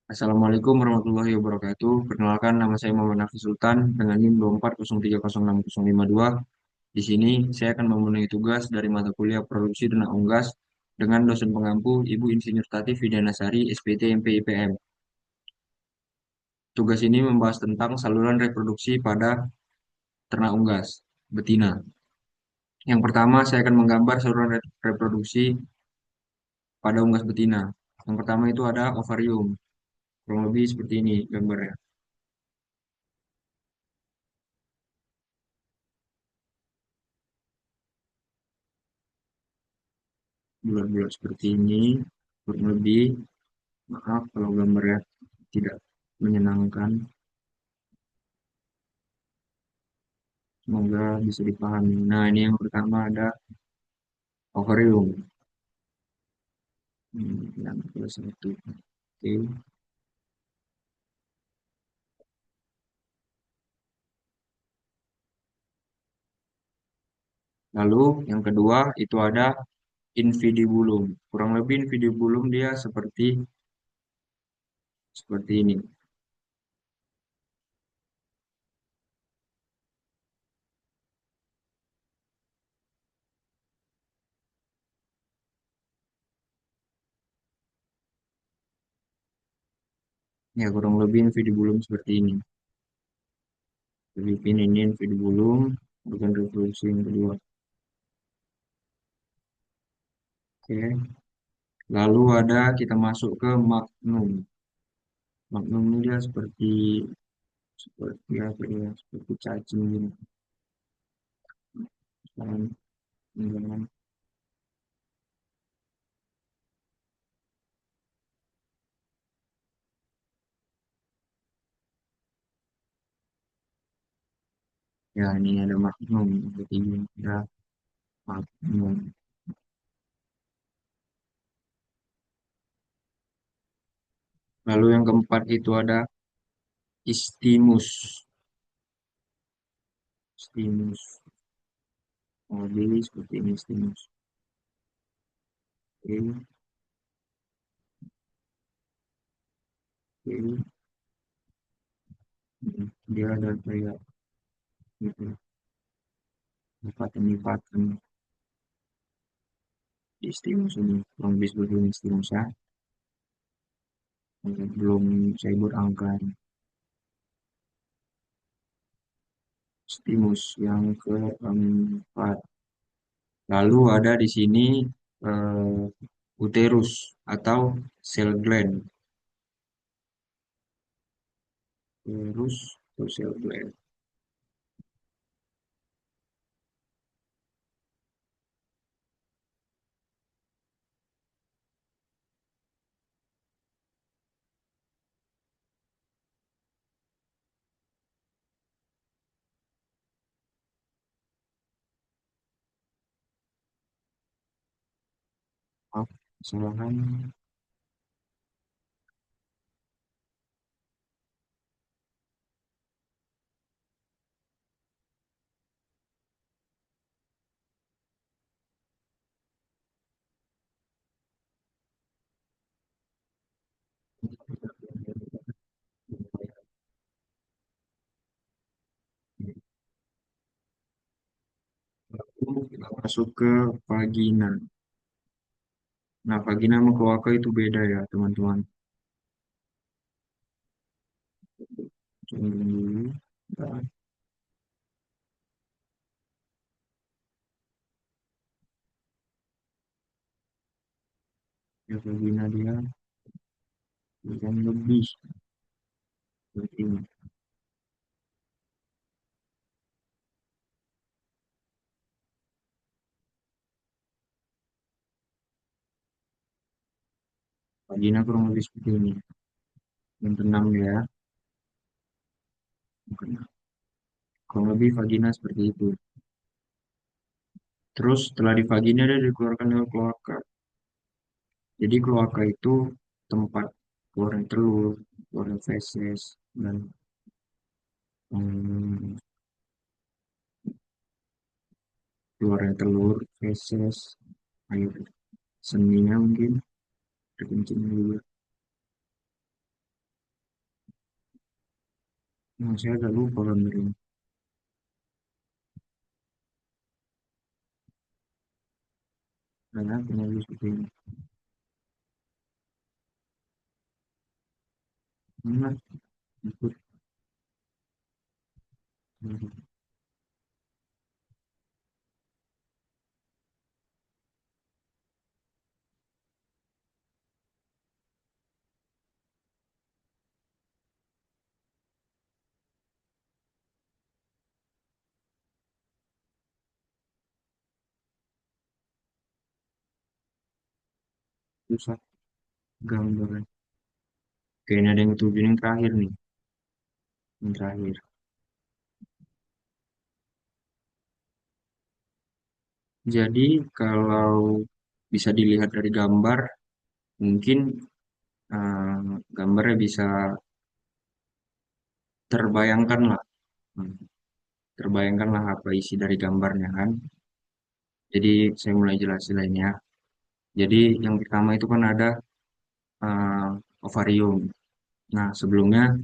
Assalamualaikum warahmatullahi wabarakatuh. Perkenalkan, nama saya Muhammad Nafi Sultan dengan NIM 24030652. Di sini saya akan memenuhi tugas dari mata kuliah Produksi dan Unggas dengan dosen pengampu Ibu Insinyur Tati Widianasari, SPT MPIPM. Tugas ini membahas tentang saluran reproduksi pada ternak unggas betina. Yang pertama, saya akan menggambar saluran reproduksi pada unggas betina. Yang pertama itu ada ovarium. Kurang lebih seperti ini gambarnya. Bulat-bulat seperti ini. Kurang lebih. Maaf kalau gambarnya tidak menyenangkan. Semoga bisa dipahami. Nah, ini yang pertama ada ovarium. Yang ke satu. Oke. Lalu yang kedua itu ada infidibulum. Kurang lebih infidibulum dia seperti seperti ini. Ya, kurang lebih infidibulum seperti ini. Jadi ini infidibulum, bukan reproduksi yang kedua. Oke. Lalu ada kita masuk ke magnum. Magnum ini dia seperti apa ya? Seperti cacing gini. Jangan, jangan. Ya, ini ada maknum. Berarti ini ada maknum. Lalu yang keempat itu ada istimus. Istimus. Jadi seperti ini istimus. Oke, oke. Dia ada kayak gitu. Lipatan-lipatan di istimus ini. Kurang lebih seperti ini istimus ya. Belum saya buat angka. Istimus yang keempat. Lalu ada di sini eh, uterus atau sel gland. Uterus atau sel gland. Maaf, kesalahan. Kita masuk ke vagina. Nah, vagina sama kloaka itu beda ya, teman-teman. Coba dulu. Nah, ya vagina dia bukan lebih seperti ini. Vagina kurang lebih seperti ini. Yang keenam ya, yang keenam. Kurang lebih vagina seperti itu. Terus setelah di vagina dia dikeluarkan dengan kloaka. Jadi kloaka itu tempat keluarnya telur, keluarnya feses, dan hmm, keluarnya telur, feses, air seninya mungkin, terkencing juga. Saya agak lupa kan dari mana penulis seperti ini. Mana ikut susah gambar. Kayaknya ada yang tujuh yang terakhir nih, yang terakhir. Jadi kalau bisa dilihat dari gambar, mungkin gambarnya bisa terbayangkan lah. Hmm, terbayangkan lah apa isi dari gambarnya kan. Jadi saya mulai jelasin lainnya. Jadi yang pertama itu kan ada eh, ovarium. Nah, sebelumnya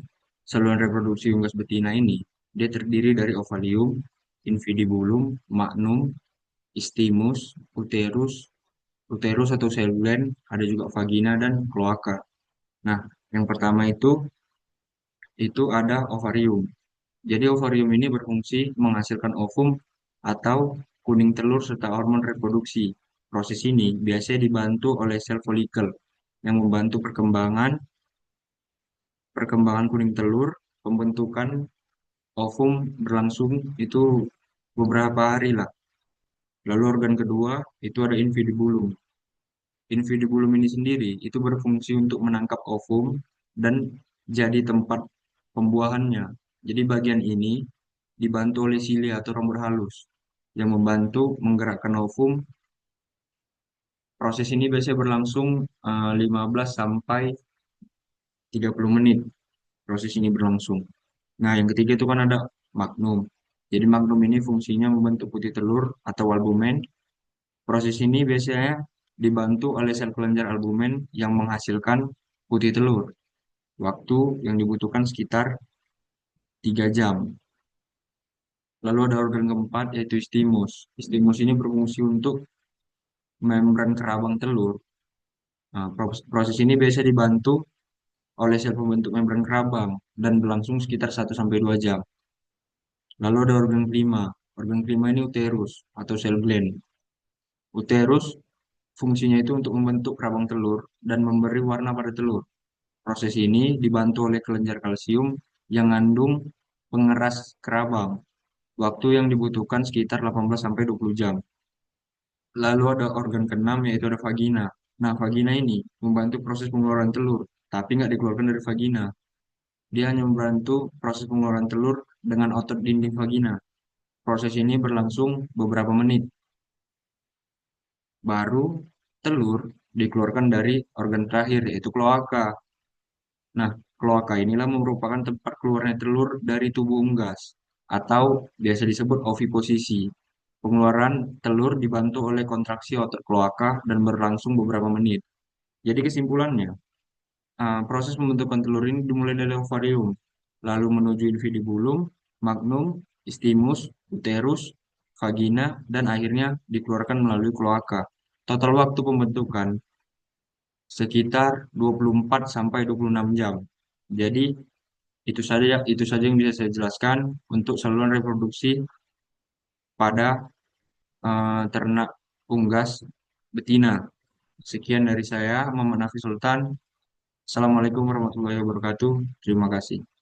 saluran reproduksi unggas betina ini dia terdiri dari ovarium, infundibulum, magnum, istimus, uterus, uterus atau sel gland, ada juga vagina dan kloaka. Nah, yang pertama itu ada ovarium. Jadi ovarium ini berfungsi menghasilkan ovum atau kuning telur serta hormon reproduksi. Proses ini biasanya dibantu oleh sel folikel yang membantu perkembangan perkembangan kuning telur. Pembentukan ovum berlangsung itu beberapa hari lah. Lalu organ kedua itu ada infundibulum. Infundibulum ini sendiri itu berfungsi untuk menangkap ovum dan jadi tempat pembuahannya. Jadi bagian ini dibantu oleh silia atau rambut halus yang membantu menggerakkan ovum. Proses ini biasanya berlangsung 15 sampai 30 menit. Proses ini berlangsung. Nah, yang ketiga itu kan ada magnum. Jadi magnum ini fungsinya membentuk putih telur atau albumen. Proses ini biasanya dibantu oleh sel kelenjar albumen yang menghasilkan putih telur. Waktu yang dibutuhkan sekitar 3 jam. Lalu ada organ keempat yaitu istimus. Istimus ini berfungsi untuk membran kerabang telur. Nah, proses ini biasa dibantu oleh sel pembentuk membran kerabang dan berlangsung sekitar 1 sampai 2 jam. Lalu ada organ kelima. Organ kelima ini uterus atau sel gland. Uterus fungsinya itu untuk membentuk kerabang telur dan memberi warna pada telur. Proses ini dibantu oleh kelenjar kalsium yang mengandung pengeras kerabang. Waktu yang dibutuhkan sekitar 18 sampai 20 jam. Lalu ada organ keenam yaitu ada vagina. Nah, vagina ini membantu proses pengeluaran telur, tapi nggak dikeluarkan dari vagina. Dia hanya membantu proses pengeluaran telur dengan otot dinding vagina. Proses ini berlangsung beberapa menit. Baru telur dikeluarkan dari organ terakhir yaitu kloaka. Nah, kloaka inilah merupakan tempat keluarnya telur dari tubuh unggas atau biasa disebut oviposisi. Pengeluaran telur dibantu oleh kontraksi otot kloaka dan berlangsung beberapa menit. Jadi kesimpulannya, proses pembentukan telur ini dimulai dari ovarium, lalu menuju infundibulum, magnum, istimus, uterus, vagina, dan akhirnya dikeluarkan melalui kloaka. Total waktu pembentukan sekitar 24 sampai 26 jam. Jadi itu saja yang bisa saya jelaskan untuk saluran reproduksi pada ternak unggas betina. Sekian dari saya, Muhammad Nafi Sultan. Assalamualaikum warahmatullahi wabarakatuh. Terima kasih.